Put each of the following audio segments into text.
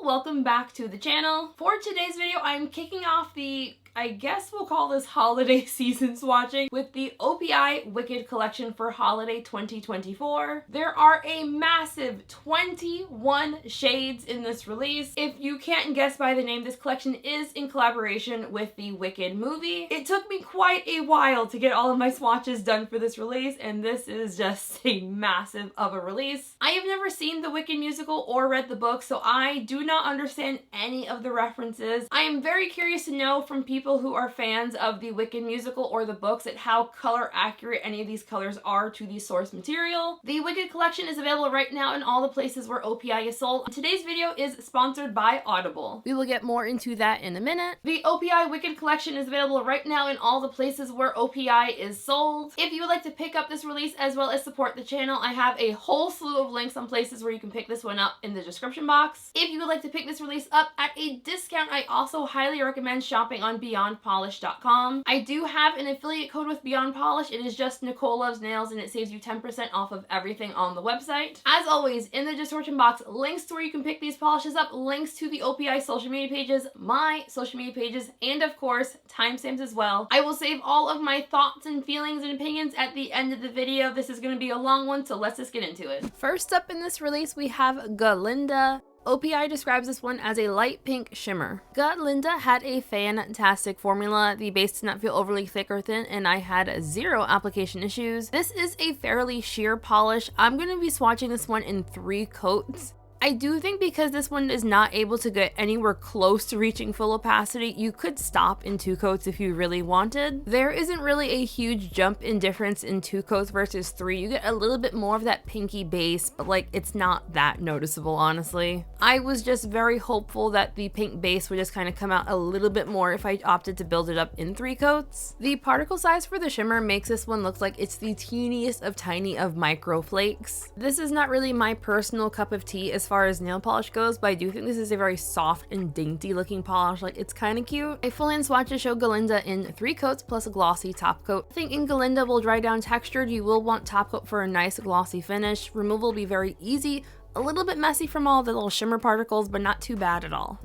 welcome back to the channel. For today's video, I'm kicking off the, I guess we'll call this holiday season swatching with the OPI Wicked collection for holiday 2024. There are a massive 21 shades in this release. If you can't guess by the name, this collection is in collaboration with the Wicked movie. It took me quite a while to get all of my swatches done for this release, and this is just a massive of a release. I have never seen the Wicked musical or read the book, so I do not understand any of the references. I am very curious to know from people who are fans of the Wicked musical or the books at how color accurate any of these colors are to the source material. The Wicked collection is available right now in all the places where OPI is sold. Today's video is sponsored by Audible. We will get more into that in a minute. The OPI Wicked collection is available right now in all the places where OPI is sold. If you would like to pick up this release as well as support the channel, I have a whole slew of links on places where you can pick this one up in the description box. If you would like to pick this release up at a discount, I also highly recommend shopping on BeyondPolish.com. I do have an affiliate code with Beyond Polish. It is just Nicole Loves Nails, and it saves you 10% off of everything on the website. As always, in the description box, links to where you can pick these polishes up, links to the OPI social media pages, my social media pages, and of course, timestamps as well. I will save all of my thoughts and feelings and opinions at the end of the video. This is going to be a long one, so let's just get into it. First up in this release, we have Glinda. OPI describes this one as a light pink shimmer. Glinda had a fantastic formula. The base did not feel overly thick or thin, and I had zero application issues. This is a fairly sheer polish. I'm going to be swatching this one in 3 coats. I do think because this one is not able to get anywhere close to reaching full opacity, you could stop in 2 coats if you really wanted. There isn't really a huge jump in difference in 2 coats versus 3. You get a little bit more of that pinky base, but like it's not that noticeable, honestly. I was just very hopeful that the pink base would just kind of come out a little bit more if I opted to build it up in 3 coats. The particle size for the shimmer makes this one look like it's the teeniest of tiny of micro flakes. This is not really my personal cup of tea as far as nail polish goes, but I do think this is a very soft and dainty looking polish. Like, it's kind of cute. My full hand swatches show Glinda in 3 coats plus a glossy top coat. I think in Glinda will dry down textured. You will want top coat for a nice glossy finish. Removal will be very easy, a little bit messy from all the little shimmer particles, but not too bad at all.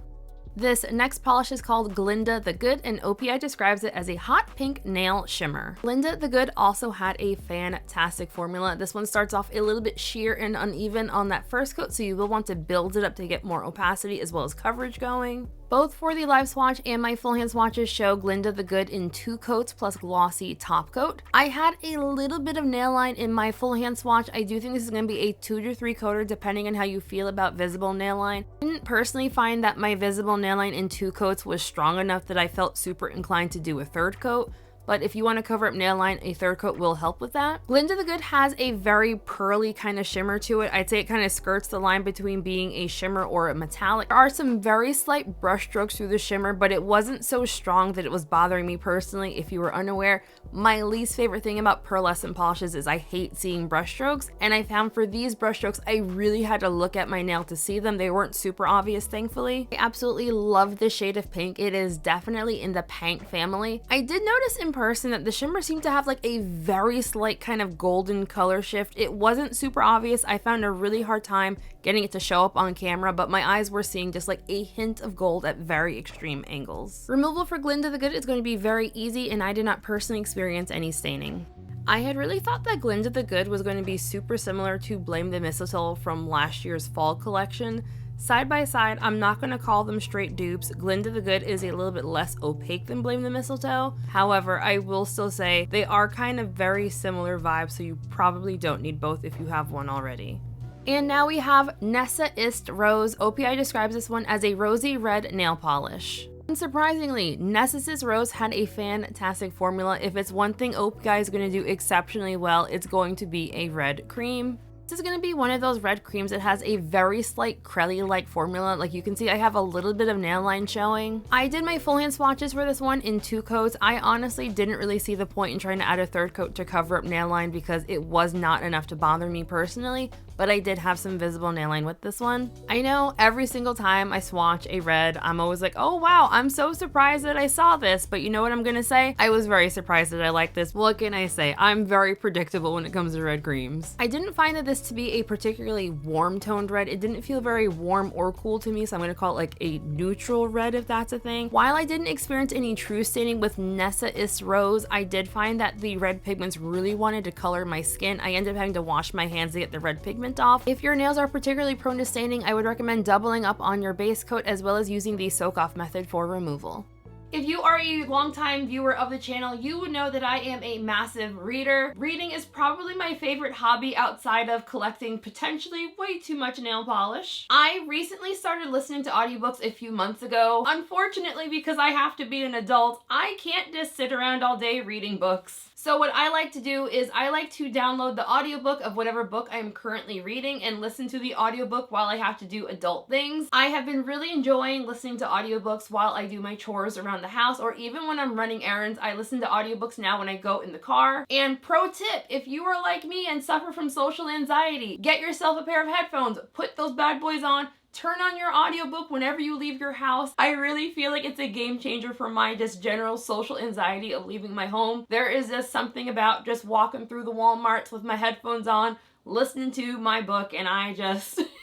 This next polish is called Glinda The Good, and OPI describes it as a hot pink nail shimmer. Glinda The Good also had a fantastic formula. This one starts off a little bit sheer and uneven on that first coat, so you will want to build it up to get more opacity as well as coverage going. Both for the live swatch and my full hand swatches show Glinda The Good in 2 coats plus glossy top coat. I had a little bit of nail line in my full hand swatch. I do think this is going to be a 2 to 3 coater depending on how you feel about visible nail line. I didn't personally find that my visible nail line in 2 coats was strong enough that I felt super inclined to do a 3rd coat. But if you want to cover up nail line, a 3rd coat will help with that. Glinda The Good has a very pearly kind of shimmer to it. I'd say it kind of skirts the line between being a shimmer or a metallic. There are some very slight brush strokes through the shimmer, but it wasn't so strong that it was bothering me personally. If you were unaware, my least favorite thing about pearlescent polishes is I hate seeing brush strokes, and I found for these brush strokes, I really had to look at my nail to see them. They weren't super obvious, thankfully. I absolutely love this shade of pink. It is definitely in the Pank family. I did notice in person that the shimmer seemed to have like a very slight kind of golden color shift. It wasn't super obvious. I found a really hard time getting it to show up on camera, but my eyes were seeing just like a hint of gold at very extreme angles. Removal for Glinda The Good is going to be very easy, and I did not personally experience any staining. I had really thought that Glinda The Good was going to be super similar to Blame the Mistletoe from last year's fall collection. Side by side, I'm not going to call them straight dupes. Glinda The Good is a little bit less opaque than Blame the Mistletoe. However, I will still say they are kind of very similar vibes, so you probably don't need both if you have one already. And now we have Nessa-ist Rose. OPI describes this one as a rosy red nail polish. Unsurprisingly, Nessa-ist Rose had a fantastic formula. If it's one thing OPI is going to do exceptionally well, it's going to be a red cream. This is going to be one of those red creams that has a very slight Crelly-like formula. Like you can see, I have a little bit of nail line showing. I did my full hand swatches for this one in 2 coats. I honestly didn't really see the point in trying to add a 3rd coat to cover up nail line because it was not enough to bother me personally. but I did have some visible nailing with this one. I know every single time I swatch a red, I'm always like, oh wow, I'm so surprised that I saw this, but you know what I'm gonna say? I was very surprised that I like this. What can I say? I'm very predictable when it comes to red creams. I didn't find that this to be a particularly warm toned red. It didn't feel very warm or cool to me, so I'm gonna call it like a neutral red if that's a thing. While I didn't experience any true staining with Nessa-ist Rose, I did find that the red pigments really wanted to color my skin. I ended up having to wash my hands to get the red pigment off. If your nails are particularly prone to staining, I would recommend doubling up on your base coat as well as using the soak-off method for removal. If you are a longtime viewer of the channel, you would know that I am a massive reader. Reading is probably my favorite hobby outside of collecting potentially way too much nail polish. I recently started listening to audiobooks a few months ago. Unfortunately, because I have to be an adult, I can't just sit around all day reading books. So what I like to do is I like to download the audiobook of whatever book I'm currently reading and listen to the audiobook while I have to do adult things. I have been really enjoying listening to audiobooks while I do my chores around the house, or even when I'm running errands. I listen to audiobooks now when I go in the car. And pro tip, if you are like me and suffer from social anxiety, get yourself a pair of headphones, put those bad boys on, turn on your audiobook whenever you leave your house. I really feel like it's a game changer for my just general social anxiety of leaving my home. There is just something about just walking through the Walmarts with my headphones on, listening to my book, and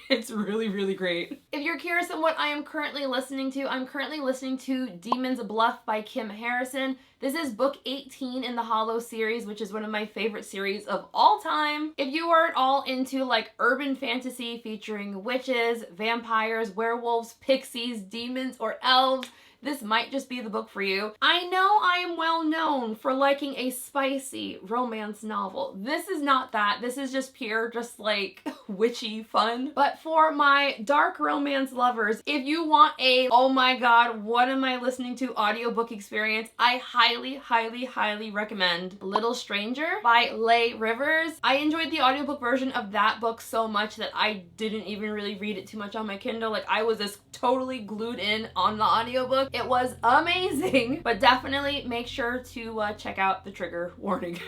it's really, really great. If you're curious on what I am currently listening to, I'm currently listening to Demon's Bluff by Kim Harrison. This is book 18 in the Hollow series, which is one of my favorite series of all time. If you are at all into like urban fantasy featuring witches, vampires, werewolves, pixies, demons, or elves, this might just be the book for you. I know I am well known for liking a spicy romance novel. This is not that. This is just pure, just like witchy fun. But for my dark romance lovers, if you want a, oh my god, what am I listening to audiobook experience, I highly, highly, highly recommend Little Stranger by Leigh Rivers. I enjoyed the audiobook version of that book so much that I didn't even really read it too much on my Kindle. Like, I was just totally glued in on the audiobook. It was amazing, but definitely make sure to check out the trigger warning.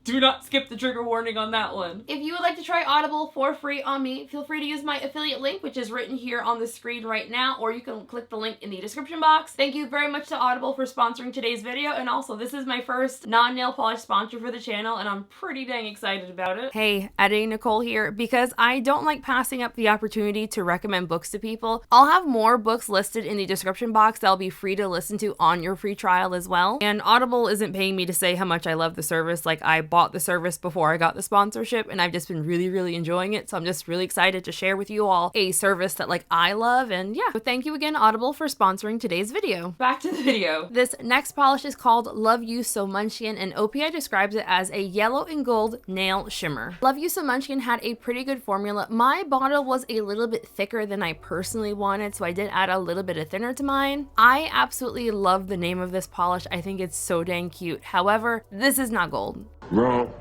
Do not skip the trigger warning on that one. If you would like to try Audible for free on me, feel free to use my affiliate link, which is written here on the screen right now, or you can click the link in the description box. Thank you very much to Audible for sponsoring today's video, and also this is my first non-nail polish sponsor for the channel, and I'm pretty dang excited about it. Hey, editing Nicole here. Because I don't like passing up the opportunity to recommend books to people, I'll have more books listed in the description box that'll be free to listen to on your free trial as well. And Audible isn't paying me to say how much I love the service. Like, I bought the service before I got the sponsorship, and I've just been really, really enjoying it. So I'm just really excited to share with you all a service that like I love. And yeah, so thank you again, Audible, for sponsoring today's video. Back to the video. This next polish is called Love You So Munchkin, and OPI describes it as a yellow and gold nail shimmer. Love You So Munchkin had a pretty good formula. My bottle was a little bit thicker than I personally wanted, so I did add a little bit of thinner to mine. I absolutely love the name of this polish. I think it's so dang cute. However, this is not gold. Wrong.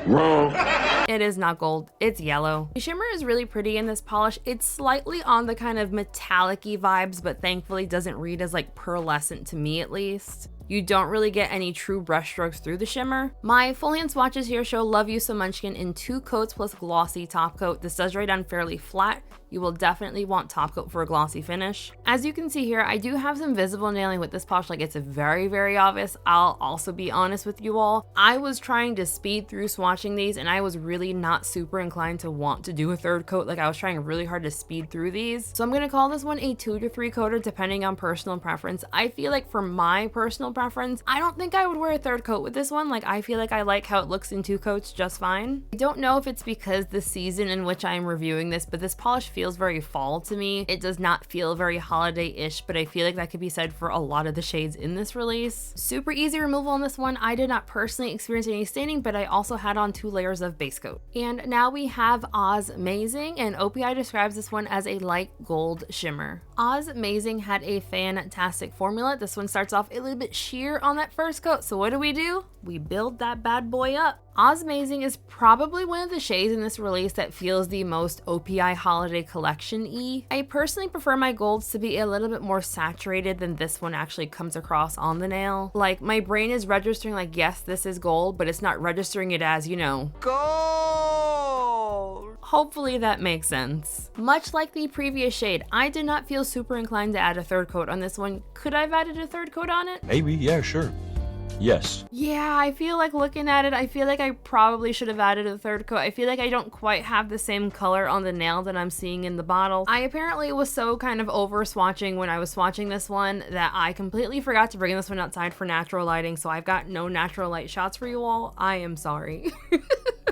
Wrong. It is not gold, it's yellow. The shimmer is really pretty in this polish. It's slightly on the kind of metallic-y vibes, but thankfully doesn't read as like pearlescent to me at least. You don't really get any true brush strokes through the shimmer. My full hand swatches here show Love You So Munchkin in 2 coats plus glossy top coat. This does dry down fairly flat. You will definitely want top coat for a glossy finish. As you can see here, I do have some visible nailing with this polish. Like, it's very, very obvious. I'll also be honest with you all. I was trying to speed through swatching these, and I was really not super inclined to want to do a 3rd coat. Like, I was trying really hard to speed through these. So I'm gonna call this one a 2 to 3 coater depending on personal preference. I feel like for my personal preference, I don't think I would wear a 3rd coat with this one. Like, I feel like I like how it looks in 2 coats just fine. I don't know if it's because the season in which I'm reviewing this, but this polish feels very fall to me. It does not feel very holiday-ish, but I feel like that could be said for a lot of the shades in this release. Super easy removal on this one. I did not personally experience any staining, but I also had on 2 layers of base coat. And now we have Ozmazing, and OPI describes this one as a light gold shimmer. Ozmazing had a fantastic formula. This one starts off a little bit sheer on that 1st coat, so what do? We build that bad boy up. Ozmazing is probably one of the shades in this release that feels the most OPI holiday collection-y. I personally prefer my golds to be a little bit more saturated than this one actually comes across on the nail. Like, my brain is registering like, yes, this is gold, but it's not registering it as, you know, gold. Hopefully that makes sense. Much like the previous shade, I did not feel super inclined to add a third coat on this one. Could I have added a third coat on it? Maybe, yeah, sure. Yes. Yeah, I feel like looking at it, I feel like I probably should have added a third coat. I feel like I don't quite have the same color on the nail that I'm seeing in the bottle. I apparently was so kind of over swatching when I was swatching this one that I completely forgot to bring this one outside for natural lighting, so I've got no natural light shots for you all. I am sorry.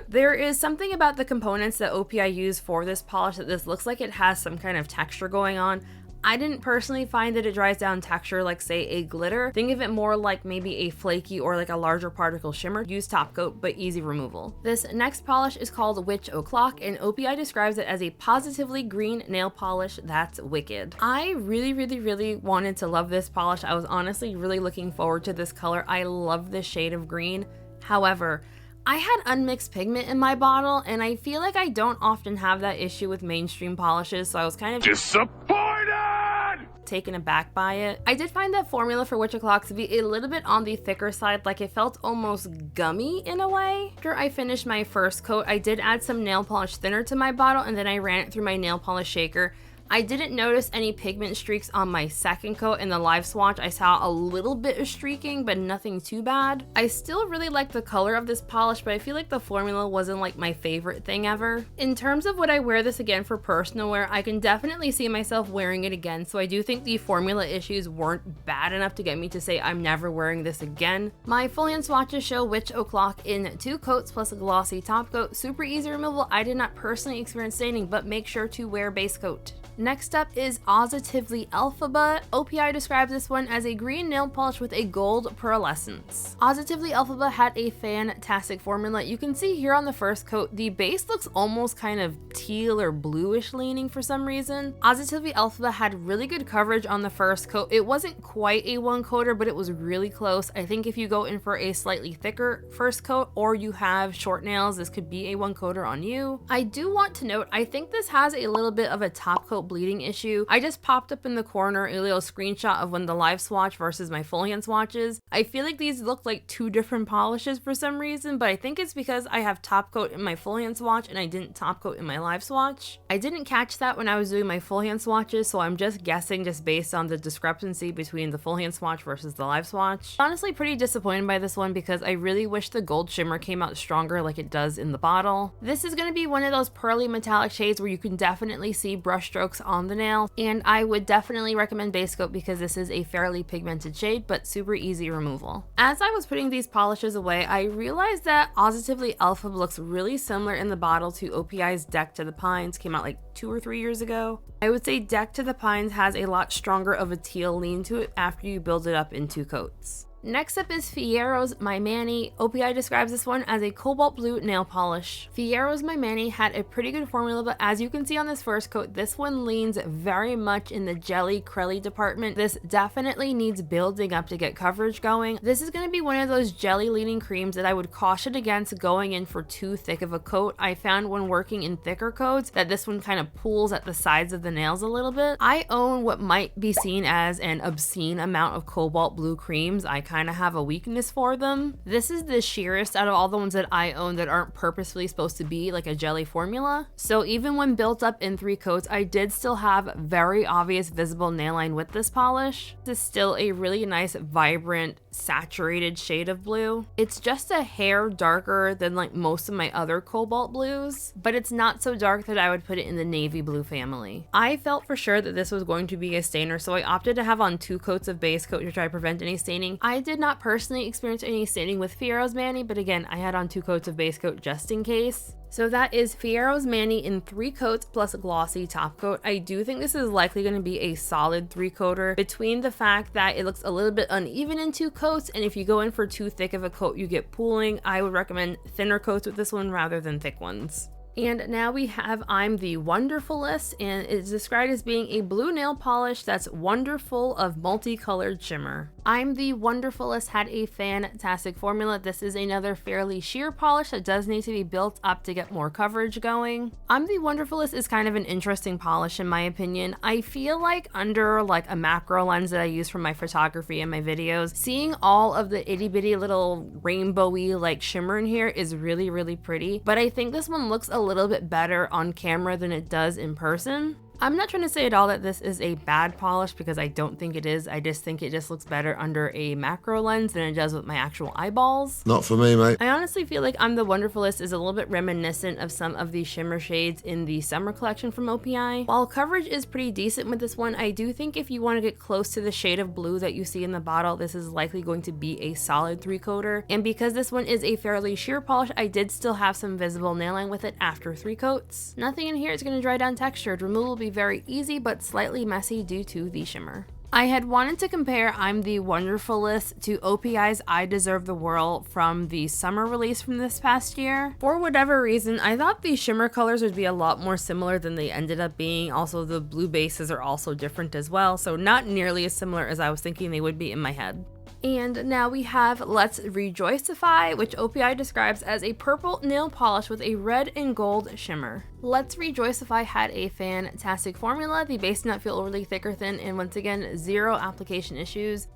There is something about the components that OPI use for this polish that this looks like it has some kind of texture going on. I didn't personally find that it dries down texture like, say, a glitter. Think of it more like maybe a flaky or like a larger particle shimmer. Use top coat, but easy removal. This next polish is called Witch O'Clock, and OPI describes it as a positively green nail polish that's wicked. I really wanted to love this polish. I was honestly really looking forward to this color. I love this shade of green. However, I had unmixed pigment in my bottle, and I feel like I don't often have that issue with mainstream polishes, so I was kind of Disappointed! taken aback by it. I did find that formula for Witch O'Clock to be a little bit on the thicker side, like it felt almost gummy in a way. After I finished my first coat, I did add some nail polish thinner to my bottle, and then I ran it through my nail polish shaker. I didn't notice any pigment streaks on my second coat. In the live swatch, I saw a little bit of streaking, but nothing too bad. I still really like the color of this polish, but I feel like the formula wasn't like my favorite thing ever. In terms of would I wear this again for personal wear, I can definitely see myself wearing it again, so I do think the formula issues weren't bad enough to get me to say I'm never wearing this again. My full hand swatches show Witch O'Clock in 2 coats plus a glossy top coat. Super easy removal. I did not personally experience staining, but make sure to wear base coat. Next up is Ozitively Elphaba. OPI describes this one as a green nail polish with a gold pearlescence. Ozitively Elphaba had a fantastic formula. You can see here on the first coat, the base looks almost kind of teal or bluish leaning for some reason. Ozitively Elphaba had really good coverage on the first coat. It wasn't quite a one coater, but it was really close. I think if you go in for a slightly thicker first coat or you have short nails, this could be a one coater on you. I do want to note, I think this has a little bit of a top coat bleeding issue. I just popped up in the corner a little screenshot of when the live swatch versus my full hand swatches. I feel like these look like 2 different polishes for some reason, but I think it's because I have top coat in my full hand swatch and I didn't top coat in my live swatch. I didn't catch that when I was doing my full hand swatches, so I'm just guessing just based on the discrepancy between the full hand swatch versus the live swatch. Honestly, pretty disappointed by this one because I really wish the gold shimmer came out stronger like it does in the bottle. This is going to be one of those pearly metallic shades where you can definitely see brush strokes on the nail, and I would definitely recommend base coat because this is a fairly pigmented shade but super easy removal. As I was putting these polishes away, I realized that Ozitively Elphaba looks really similar in the bottle to OPI's Deck to the Pines, came out like 2 or 3 years ago. I would say Deck to the Pines has a lot stronger of a teal lean to it after you build it up in 2 coats. Next up is Fiyero's My Manny. OPI describes this one as a cobalt blue nail polish. Fiyero's My Manny had a pretty good formula, but as you can see on this first coat, this one leans very much in the jelly crelly department. This definitely needs building up to get coverage going. This is going to be one of those jelly leaning creams that I would caution against going in for too thick of a coat. I found when working in thicker coats that this one kind of pulls at the sides of the nails a little bit. I own what might be seen as an obscene amount of cobalt blue creams. I kind of have a weakness for them. This is the sheerest out of all the ones that I own that aren't purposefully supposed to be like a jelly formula. So even when built up in 3 coats, I did still have very obvious visible nail line with this polish. This is still a really nice, vibrant, saturated shade of blue. It's just a hair darker than like most of my other cobalt blues, but it's not so dark that I would put it in the navy blue family. I felt for sure that this was going to be a stainer, so I opted to have on 2 coats of base coat to try to prevent any staining. I did not personally experience any staining with Fiyero's Manny, but again, I had on 2 coats of base coat just in case. So that is Fiyero's Manny in 3 coats plus a glossy top coat. I do think this is likely going to be a solid 3-coater between the fact that it looks a little bit uneven in 2 coats, and if you go in for too thick of a coat, you get pooling. I would recommend thinner coats with this one rather than thick ones. And now we have I'm the Wonderfullest, and it's described as being a blue nail polish that's wonderful of multicolored shimmer. I'm the Wonderfullest had a fantastic formula. This is another fairly sheer polish that does need to be built up to get more coverage going. I'm the Wonderfullest is kind of an interesting polish in my opinion. I feel like under like a macro lens that I use for my photography and my videos, seeing all of the itty bitty little rainbowy like shimmer in here is really, really pretty. But I think this one looks a little bit better on camera than it does in person. I'm not trying to say at all that this is a bad polish because I don't think it is. I just think it just looks better under a macro lens than it does with my actual eyeballs. Not for me, mate. I honestly feel like I'm the Wonderfullest is a little bit reminiscent of some of the shimmer shades in the summer collection from OPI. While coverage is pretty decent with this one, I do think if you want to get close to the shade of blue that you see in the bottle, this is likely going to be a solid 3-coater. And because this one is a fairly sheer polish, I did still have some visible nail line with it after 3 coats. Nothing in here is going to dry down textured. Removal will be very easy but slightly messy due to the shimmer. I had wanted to compare I'm the Wonderfullest to OPI's I Deserve the World from the summer release from this past year. For whatever reason, I thought the shimmer colors would be a lot more similar than they ended up being. Also, the blue bases are also different as well, so not nearly as similar as I was thinking they would be in my head. And now we have Let's Rejoicify, which OPI describes as a purple nail polish with a red and gold shimmer. Let's Rejoicify had a fantastic formula. The base did not feel overly thick or thin, and once again, 0 application issues.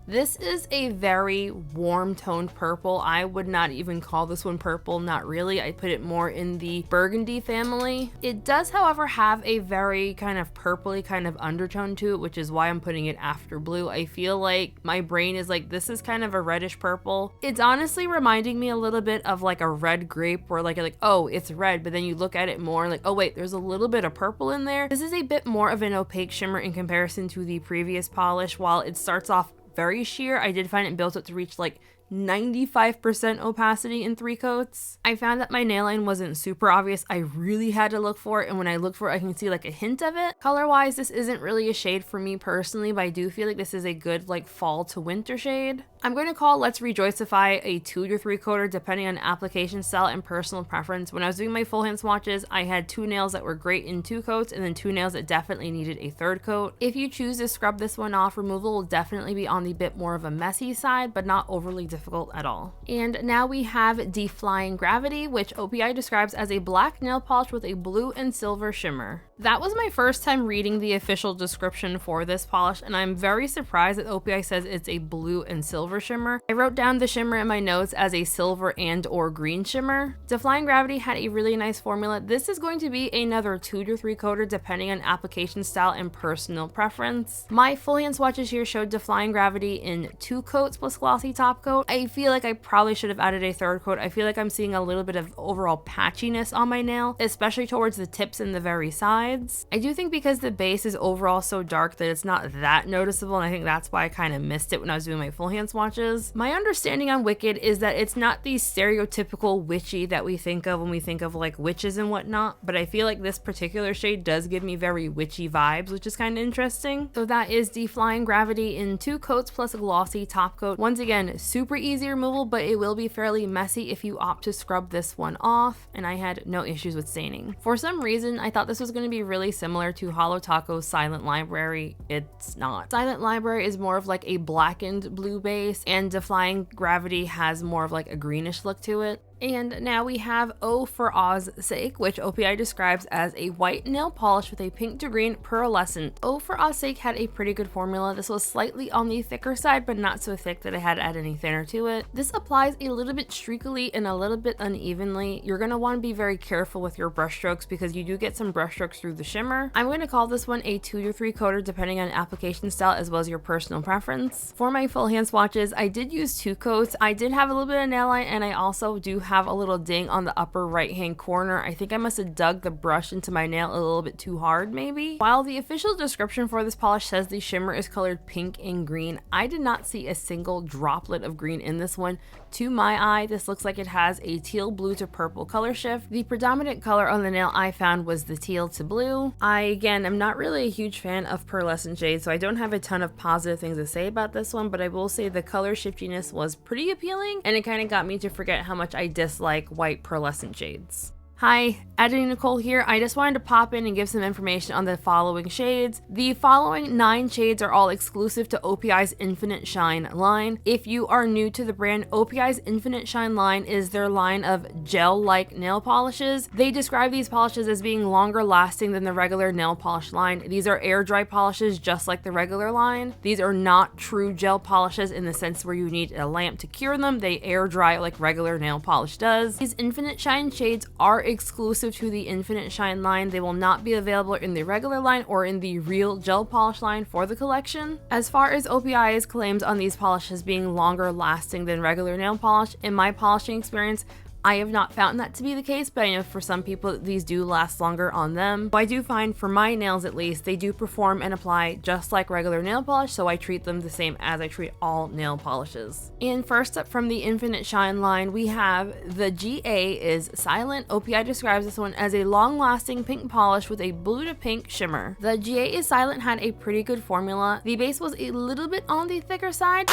This is a very warm toned purple. I would not even call this one purple, not really. I put it more in the burgundy family. It does, however, have a very kind of purpley kind of undertone to it, which is why I'm putting it after blue. I feel like my brain is like, this is kind of a reddish purple. It's honestly reminding me a little bit of like a red grape where like, oh, it's red, but then you look at it more like, oh wait, there's a little bit of purple in there. This is a bit more of an opaque shimmer in comparison to the previous polish. While it starts off very sheer, I did find it built up to reach like 95% opacity in 3 coats. I found that my nail line wasn't super obvious. I really had to look for it, and when I look for it, I can see like a hint of it. Color wise, this isn't really a shade for me personally, but I do feel like this is a good like fall to winter shade. I'm going to call Let's Rejoicify a 2 to 3 coater depending on application style and personal preference. When I was doing my full hand swatches, I had 2 nails that were great in 2 coats and then 2 nails that definitely needed a 3rd coat. If you choose to scrub this one off, removal will definitely be on the bit more of a messy side, but not overly difficult at all. And now we have Deflying Gravity, which OPI describes as a black nail polish with a blue and silver shimmer. That was my first time reading the official description for this polish, and I'm very surprised that OPI says it's a blue and silver shimmer. I wrote down the shimmer in my notes as a silver and or green shimmer. Deflying Gravity had a really nice formula. This is going to be another 2 to 3 coater depending on application style and personal preference. My full hand swatches here showed Deflying Gravity in 2 coats plus glossy top coat. I feel like I probably should have added a 3rd coat. I feel like I'm seeing a little bit of overall patchiness on my nail, especially towards the tips and the very sides. I do think because the base is overall so dark that it's not that noticeable, and I think that's why I kind of missed it when I was doing my full hand swatches. My understanding on Wicked is that it's not the stereotypical witchy that we think of when we think of like witches and whatnot, but I feel like this particular shade does give me very witchy vibes, which is kind of interesting. So that is Deflying Gravity in 2 coats plus a glossy top coat. Once again, super easy removal, but it will be fairly messy if you opt to scrub this one off, and I had no issues with staining. For some reason, I thought this was going to be really similar to Holo Taco's Silent Library. It's not. Silent Library is more of like a blackened blue base, and Deflying Gravity has more of like a greenish look to it. And now we have Oh For Oz's Sake, which OPI describes as a white nail polish with a pink to green pearlescent. Oh For Oz's Sake had a pretty good formula. This was slightly on the thicker side, but not so thick that I had to add any thinner to it. This applies a little bit streakily and a little bit unevenly. You're going to want to be very careful with your brush strokes because you do get some brush strokes through the shimmer. I'm going to call this one a 2 to 3 coater depending on application style as well as your personal preference. For my full hand swatches, I did use 2 coats. I did have a little bit of nail line, and I also do have a little ding on the upper right hand corner. I think I must have dug the brush into my nail a little bit too hard maybe. While the official description for this polish says the shimmer is colored pink and green, I did not see a single droplet of green in this one. To my eye, this looks like it has a teal blue to purple color shift. The predominant color on the nail I found was the teal to blue. Again, I'm not really a huge fan of pearlescent shades, so I don't have a ton of positive things to say about this one, but I will say the color shiftiness was pretty appealing, and it kind of got me to forget how much I dislike white pearlescent shades. Hi, Editing Nicole here. I just wanted to pop in and give some information on the following shades. The following 9 shades are all exclusive to OPI's Infinite Shine line. If you are new to the brand, OPI's Infinite Shine line is their line of gel-like nail polishes. They describe these polishes as being longer lasting than the regular nail polish line. These are air dry polishes just like the regular line. These are not true gel polishes in the sense where you need a lamp to cure them. They air dry like regular nail polish does. These Infinite Shine shades are exclusive to the Infinite Shine line. They will not be available in the regular line or in the real gel polish line for the collection. As far as OPI's claims on these polishes being longer lasting than regular nail polish, in my polishing experience, I have not found that to be the case, but I know for some people these do last longer on them. I do find for my nails at least, they do perform and apply just like regular nail polish, so I treat them the same as I treat all nail polishes. And first up from the Infinite Shine line, we have the GA is Silent. OPI describes this one as a long-lasting pink polish with a blue to pink shimmer. The GA is Silent had a pretty good formula. The base was a little bit on the thicker side,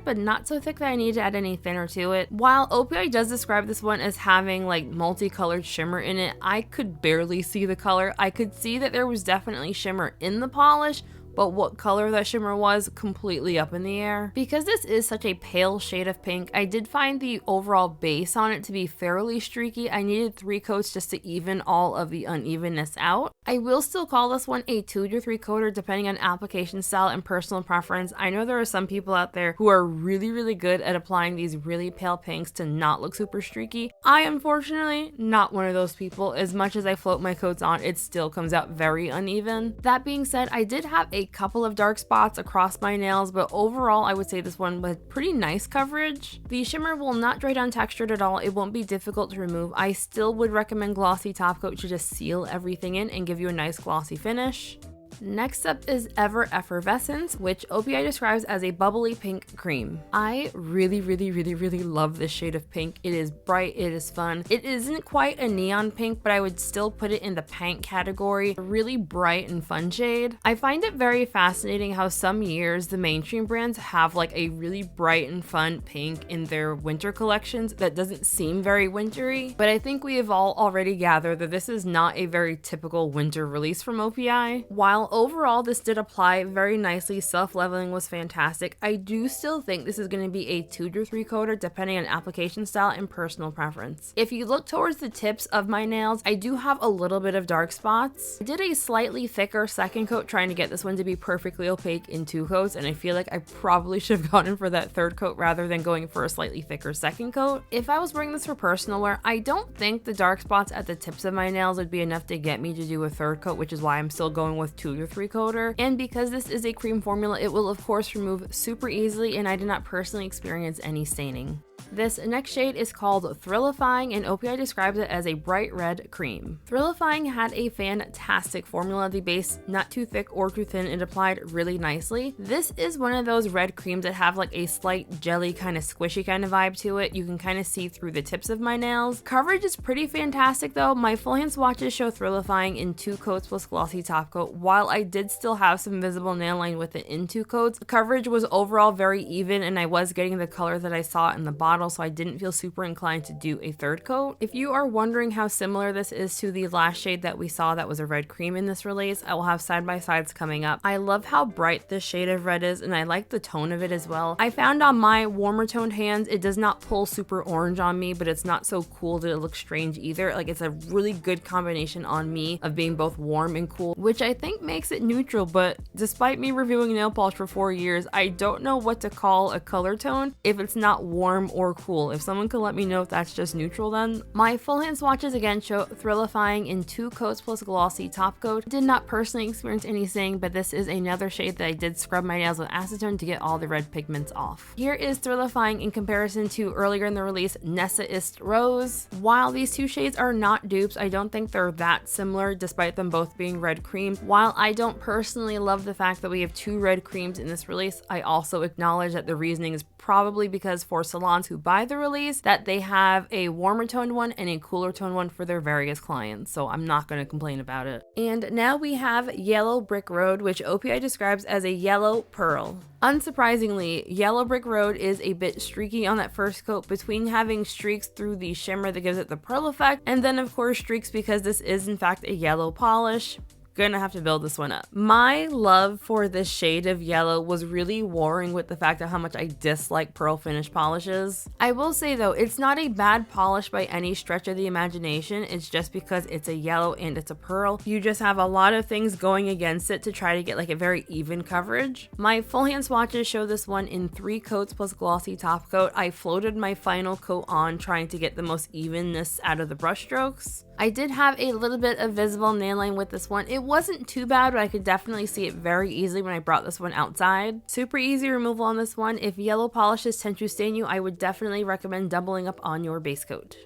but not so thick that I need to add any thinner to it. While OPI does describe this one as having like multicolored shimmer in it, I could barely see the color. I could see that there was definitely shimmer in the polish, but what color that shimmer was, completely up in the air. Because this is such a pale shade of pink, I did find the overall base on it to be fairly streaky. I needed 3 coats just to even all of the unevenness out. I will still call this one a 2 to 3 coater depending on application style and personal preference. I know there are some people out there who are really good at applying these really pale pinks to not look super streaky. I unfortunately not one of those people. As much as I float my coats on, it still comes out very uneven. That being said, I did have a couple of dark spots across my nails, but overall I would say this one was pretty nice coverage. The shimmer will not dry down textured at all. It won't be difficult to remove. I still would recommend glossy top coat to just seal everything in and give you a nice glossy finish. Next up is Ever-Effervescent, which OPI describes as a bubbly pink cream. I really love this shade of pink. It is bright, it is fun. It isn't quite a neon pink, but I would still put it in the pink category. A really bright and fun shade. I find it very fascinating how some years the mainstream brands have like a really bright and fun pink in their winter collections that doesn't seem very wintry, but I think we have all already gathered that this is not a very typical winter release from OPI. While overall this did apply very nicely, self-leveling was fantastic, I do still think this is going to be a 2 to 3 coater depending on application style and personal preference. If you look towards the tips of my nails, I do have a little bit of dark spots. I did a slightly thicker second coat trying to get this one to be perfectly opaque in 2 coats, and I feel like I probably should have gone for that 3rd coat rather than going for a slightly thicker second coat. If I was wearing this for personal wear, I don't think the dark spots at the tips of my nails would be enough to get me to do a 3rd coat, which is why I'm still going with 2 to 3 coater. And because this is a cream formula, it will of course remove super easily, and I did not personally experience any staining. This next shade is called Thrillifying, and OPI describes it as a bright red cream. Thrillifying had a fantastic formula. The base, not too thick or too thin, it applied really nicely. This is one of those red creams that have like a slight jelly kind of squishy kind of vibe to it. You can kind of see through the tips of my nails. Coverage is pretty fantastic though. My full hand swatches show Thrillifying in 2 coats plus glossy top coat. While I did still have some visible nail line with it in 2 coats, coverage was overall very even, and I was getting the color that I saw in the bottle, so I didn't feel super inclined to do a 3rd coat. If you are wondering how similar this is to the last shade that we saw that was a red cream in this release, I will have side by sides coming up. I love how bright this shade of red is, and I like the tone of it as well. I found on my warmer toned hands, it does not pull super orange on me, but it's not so cool that it looks strange either. Like, it's a really good combination on me of being both warm and cool, which I think makes it neutral. But despite me reviewing nail polish for 4 years, I don't know what to call a color tone if it's not warm or cool. If someone could let me know if that's just neutral then. My full hand swatches again show Thrillifying in 2 coats plus glossy top coat. Did not personally experience any stain, but this is another shade that I did scrub my nails with acetone to get all the red pigments off. Here is Thrillifying in comparison to earlier in the release Nessa-ist Rose. While these 2 shades are not dupes, I don't think they're that similar despite them both being red creams. While I don't personally love the fact that we have 2 red creams in this release, I also acknowledge that the reasoning is probably because for salons who you buy the release that they have a warmer toned one and a cooler toned one for their various clients, so I'm not going to complain about it. And now we have Yellow Brick Road, which OPI describes as a yellow pearl. Unsurprisingly, Yellow Brick Road is a bit streaky on that first coat, between having streaks through the shimmer that gives it the pearl effect, and then of course streaks because this is in fact a yellow polish. Gonna have to build this one up. My love for this shade of yellow was really warring with the fact of how much I dislike pearl finish polishes. I will say though, it's not a bad polish by any stretch of the imagination. It's just because it's a yellow and it's a pearl, you just have a lot of things going against it to try to get like a very even coverage. My full hand swatches show this one in 3 coats plus glossy top coat. I floated my final coat on trying to get the most evenness out of the brush strokes. I did have a little bit of visible nail line with this one. It wasn't too bad, but I could definitely see it very easily when I brought this one outside. Super easy removal on this one. If yellow polishes tend to stain you, I would definitely recommend doubling up on your base coat.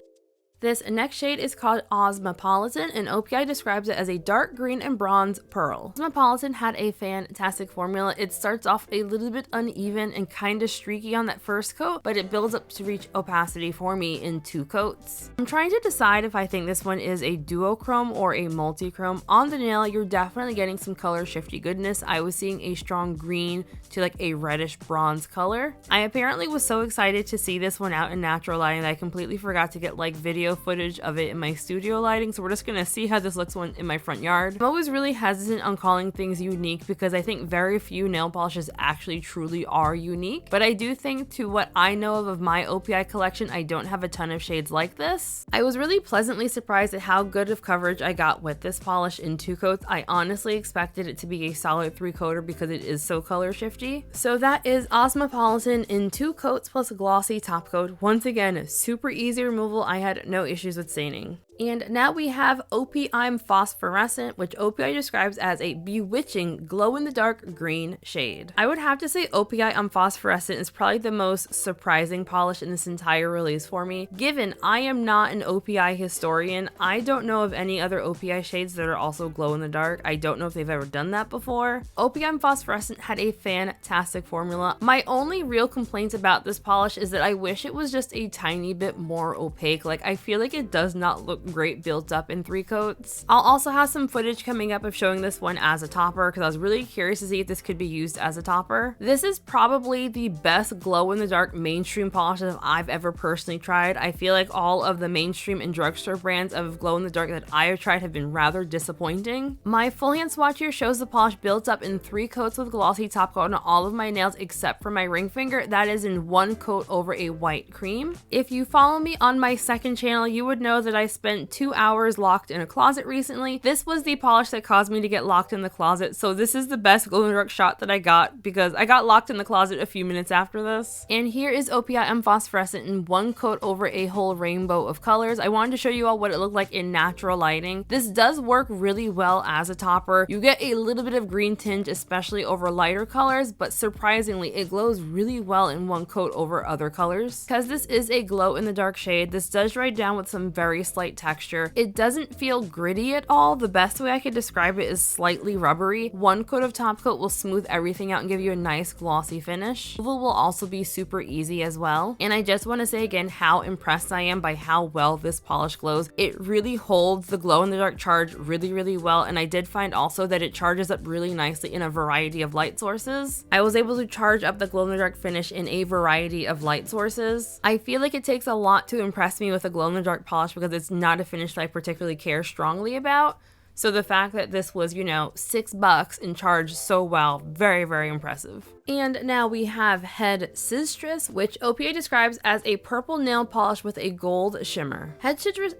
This next shade is called Ozmopolitan, and OPI describes it as a dark green and bronze pearl. Ozmopolitan had a fantastic formula. It starts off a little bit uneven and kind of streaky on that first coat, but it builds up to reach opacity for me in 2 coats. I'm trying to decide if I think this one is a duochrome or a multi-chrome. On the nail, you're definitely getting some color shifty goodness. I was seeing a strong green to like a reddish bronze color. I apparently was so excited to see this one out in natural lighting that I completely forgot to get like video footage of it in my studio lighting, so we're just gonna see how this looks in my front yard. I'm always really hesitant on calling things unique because I think very few nail polishes actually truly are unique, but I do think to what I know of my OPI collection, I don't have a ton of shades like this. I was really pleasantly surprised at how good of coverage I got with this polish in 2 coats. I honestly expected it to be a solid 3-coater because it is so color shifty. So that is Ozmopolitan in 2 coats plus a glossy top coat. Once again, super easy removal. I had no issues with staining. And now we have OPI'm Phosphorescent, which OPI describes as a bewitching glow-in-the-dark green shade. I would have to say OPI'm Phosphorescent is probably the most surprising polish in this entire release for me. Given I am not an OPI historian, I don't know of any other OPI shades that are also glow-in-the-dark. I don't know if they've ever done that before. OPI'm Phosphorescent had a fantastic formula. My only real complaint about this polish is that I wish it was just a tiny bit more opaque. Like, I feel like it does not look great built up in 3 coats. I'll also have some footage coming up of showing this one as a topper because I was really curious to see if this could be used as a topper. This is probably the best glow-in-the-dark mainstream polish that I've ever personally tried. I feel like all of the mainstream and drugstore brands of glow-in-the-dark that I have tried have been rather disappointing. My full hand swatch here shows the polish built up in 3 coats with glossy top coat on all of my nails except for my ring finger. That is in 1 coat over a white cream. If you follow me on my second channel, you would know that I spent 2 hours locked in a closet recently. This was the polish that caused me to get locked in the closet, so this is the best glow-in-the-dark shot that I got because I got locked in the closet a few minutes after this. And here is OPI'm Phosphorescent in 1 coat over a whole rainbow of colors. I wanted to show you all what it looked like in natural lighting. This does work really well as a topper. You get a little bit of green tinge, especially over lighter colors, but surprisingly, it glows really well in 1 coat over other colors. Because this is a glow-in-the-dark shade, this does dry down with some very slight texture. It doesn't feel gritty at all. The best way I could describe it is slightly rubbery. 1 coat of top coat will smooth everything out and give you a nice glossy finish. Removal will also be super easy as well. And I just want to say again how impressed I am by how well this polish glows. It really holds the glow-in-the-dark charge really well, and I did find also that it charges up really nicely in a variety of light sources. I was able to charge up the glow-in-the-dark finish in a variety of light sources. I feel like it takes a lot to impress me with a glow-in-the-dark polish because it's not a finish that I particularly care strongly about. So the fact that this was, you know, $6 and charged so well, very impressive. And now we have Head Shizstress, which OPI describes as a purple nail polish with a gold shimmer. Head Shizstress,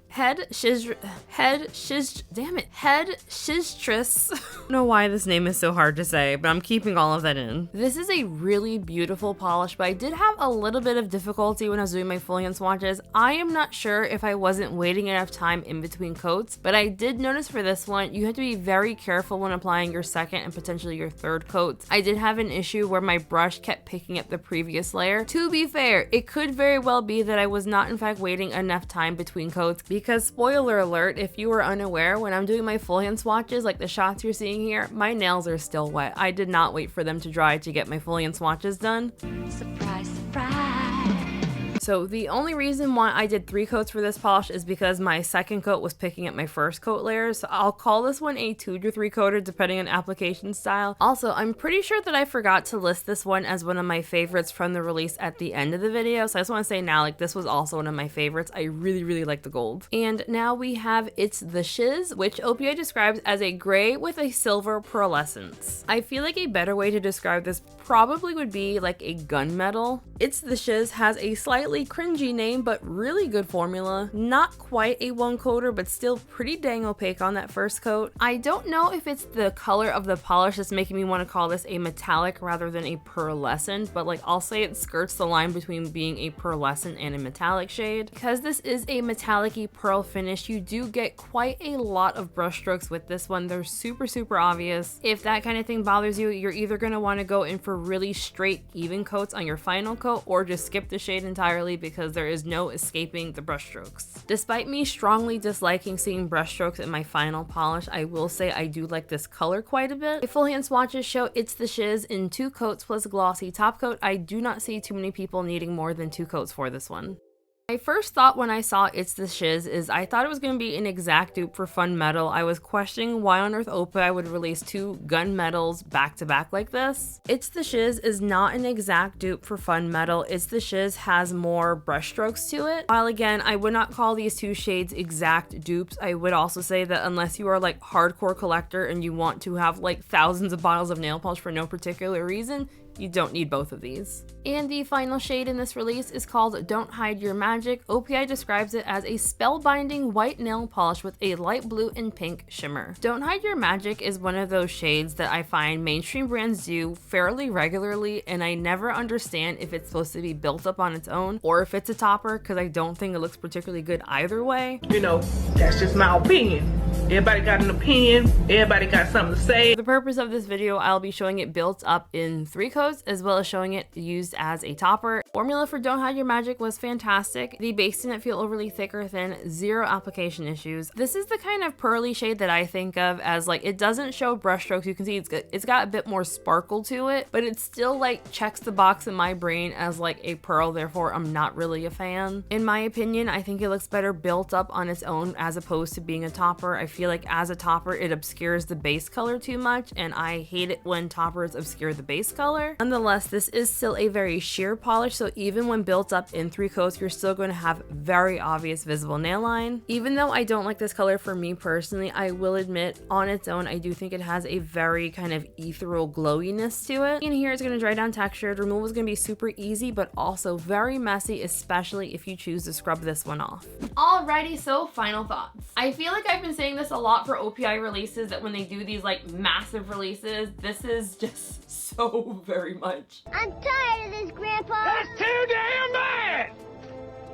Head Shizstress. I don't know why this name is so hard to say, but I'm keeping all of that in. This is a really beautiful polish, but I did have a little bit of difficulty when I was doing my full hand swatches. I am not sure if I wasn't waiting enough time in between coats, but I did notice for this one, you have to be very careful when applying your second and potentially your third coats. I did have an issue where my brush kept picking up the previous layer. To be fair, it could very well be that I was not in fact waiting enough time between coats, because spoiler alert, if you were unaware, when I'm doing my full hand swatches, like the shots you're seeing here, my nails are still wet. I did not wait for them to dry to get my full hand swatches done. Surprise, surprise. So the only reason why I did 3 coats for this polish is because my second coat was picking up my first coat layers. So I'll call this one a 2 to 3 coater depending on application style. Also, I'm pretty sure that I forgot to list this one as one of my favorites from the release at the end of the video. So I just want to say now, like, this was also one of my favorites. I really like the gold. And now we have It's the Shiz, which OPI describes as a gray with a silver pearlescence. I feel like a better way to describe this probably would be like a gunmetal. It's the Shiz has a slightly cringy name, but really good formula. Not quite a 1 coater, but still pretty dang opaque on that first coat. I don't know if it's the color of the polish that's making me want to call this a metallic rather than a pearlescent, but like I'll say it skirts the line between being a pearlescent and a metallic shade. Because this is a metallic-y pearl finish, you do get quite a lot of brush strokes with this one. They're super obvious. If that kind of thing bothers you, you're either going to want to go in for really straight, even coats on your final coat, or just skip the shade entirely because there is no escaping the brush strokes. Despite me strongly disliking seeing brush strokes in my final polish, I will say I do like this color quite a bit. A full hand swatches show It's the Shiz in 2 coats plus glossy top coat. I do not see too many people needing more than 2 coats for this one. My first thought when I saw It's the Shiz is I thought it was going to be an exact dupe for Fun Metal. I was questioning why on earth OPI would release 2 gun metals back to back like this. It's the Shiz is not an exact dupe for Fun Metal. It's the Shiz has more brush strokes to it. While again, I would not call these 2 shades exact dupes, I would also say that unless you are like hardcore collector and you want to have like thousands of bottles of nail polish for no particular reason, you don't need both of these. And the final shade in this release is called Don't Hide Your Magic. OPI describes it as a spellbinding white nail polish with a light blue and pink shimmer. Don't Hide Your Magic is one of those shades that I find mainstream brands do fairly regularly, and I never understand if it's supposed to be built up on its own or if it's a topper, because I don't think it looks particularly good either way. You know, that's just my opinion. Everybody got an opinion, everybody got something to say. For the purpose of this video, I'll be showing it built up in 3 coats as well as showing it used as a topper. Formula for Don't Hide Your Magic was fantastic. The base didn't feel overly thick or thin, 0 application issues. This is the kind of pearly shade that I think of as like, it doesn't show brush strokes. You can see it's got a bit more sparkle to it, but it still like checks the box in my brain as like a pearl, therefore I'm not really a fan. In my opinion, I think it looks better built up on its own as opposed to being a topper. I feel like as a topper, it obscures the base color too much, and I hate it when toppers obscure the base color. Nonetheless, this is still a very sheer polish, so even when built up in 3 coats, you're still going to have very obvious visible nail line. Even though I don't like this color for me personally, I will admit on its own, I do think it has a very kind of ethereal glowiness to it. In here, it's going to dry down textured. Removal is going to be super easy, but also very messy, especially if you choose to scrub this one off. Alrighty, so final thoughts. I feel like I've been saying this a lot for OPI releases, that when they do these like massive releases, this is just so very much. I'm tired of this, Grandpa. That's too damn bad!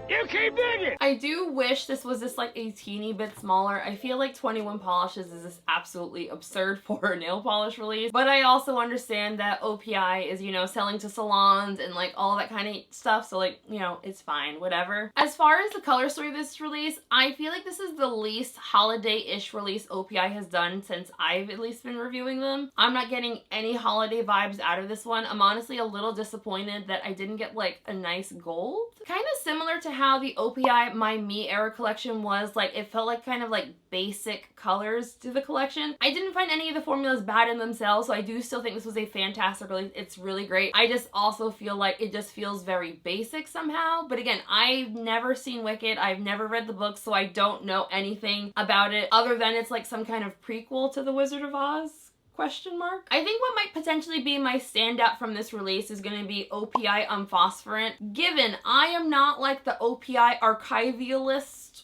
You keep digging! I do wish this was just like a teeny bit smaller. I feel like 21 polishes is just absolutely absurd for a nail polish release, but I also understand that OPI is, you know, selling to salons and like all that kind of stuff, so like, you know, it's fine, whatever. As far as the color story of this release, I feel like this is the least holiday-ish release OPI has done since I've at least been reviewing them. I'm not getting any holiday vibes out of this one. I'm honestly a little disappointed that I didn't get like a nice gold. Kind of similar to how the OPI My Me era collection was, like it felt like kind of like basic colors to the collection. I didn't find any of the formulas bad in themselves, so I do still think this was a fantastic release. It's really great. I just also feel like it just feels very basic somehow. But again, I've never seen Wicked. I've never read the book, so I don't know anything about it other than it's like some kind of prequel to The Wizard of Oz? Question mark. I think what might potentially be my standout from this release is going to be OPI'm Phosphorescent, given I am not like the OPI archivalist.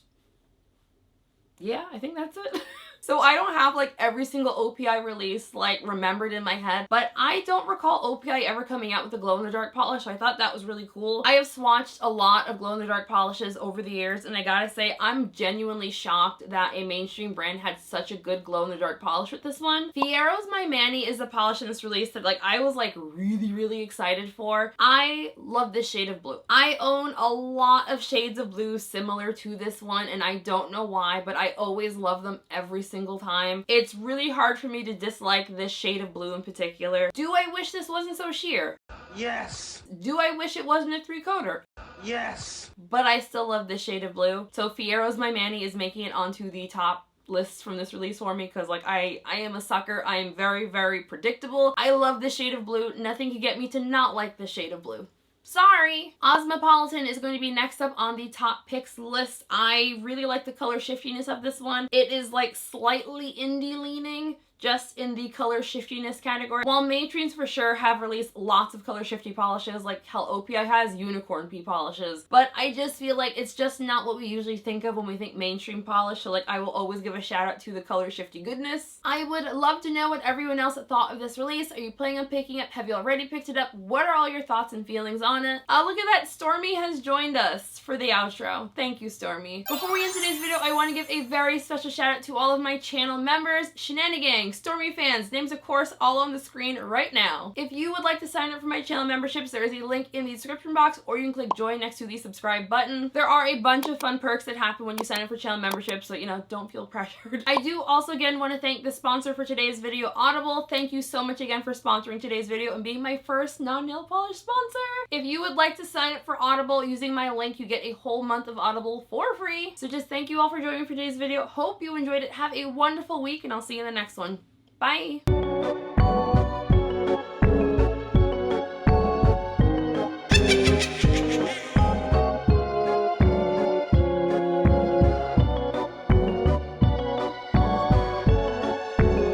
Yeah, I think that's it. So I don't have like every single OPI release like remembered in my head, but I don't recall OPI ever coming out with a glow-in-the-dark polish, so I thought that was really cool. I have swatched a lot of glow-in-the-dark polishes over the years, and I gotta say, I'm genuinely shocked that a mainstream brand had such a good glow-in-the-dark polish with this one. Fiyero's My Manny is the polish in this release that like I was like really excited for. I love this shade of blue. I own a lot of shades of blue similar to this one, and I don't know why, but I always love them every single single time. It's really hard for me to dislike this shade of blue in particular. Do I wish this wasn't so sheer? Yes. Do I wish it wasn't a 3-coater? Yes. But I still love this shade of blue. So Fiyero's My Manny is making it onto the top lists from this release for me because like I am a sucker. I am very, very predictable. I love this shade of blue. Nothing can get me to not like this shade of blue. Sorry! Ozmopolitan is going to be next up on the top picks list. I really like the color shiftiness of this one. It is like slightly indie leaning, just in the color shiftiness category. While mainstreams for sure have released lots of color shifty polishes, like how OPI has unicorn pea polishes, but I just feel like it's just not what we usually think of when we think mainstream polish, so like I will always give a shout out to the color shifty goodness. I would love to know what everyone else thought of this release. Are you planning on picking it? Have you already picked it up? What are all your thoughts and feelings on it? Look at that, Stormy has joined us for the outro. Thank you, Stormy. Before we end today's video, I want to give a very special shout out to all of my channel members, Shenanigans, Stormy fans, names of course all on the screen right now. If you would like to sign up for my channel memberships, there is a link in the description box, or you can click join next to the subscribe button. There are a bunch of fun perks that happen when you sign up for channel memberships, so you know, don't feel pressured. I do also again want to thank the sponsor for today's video, Audible. Thank you so much again for sponsoring today's video and being my first non-nail polish sponsor. If you would like to sign up for Audible using my link, you get a whole month of Audible for free. So just thank you all for joining me for today's video. Hope you enjoyed it. Have a wonderful week, and I'll see you in the next one. Bye!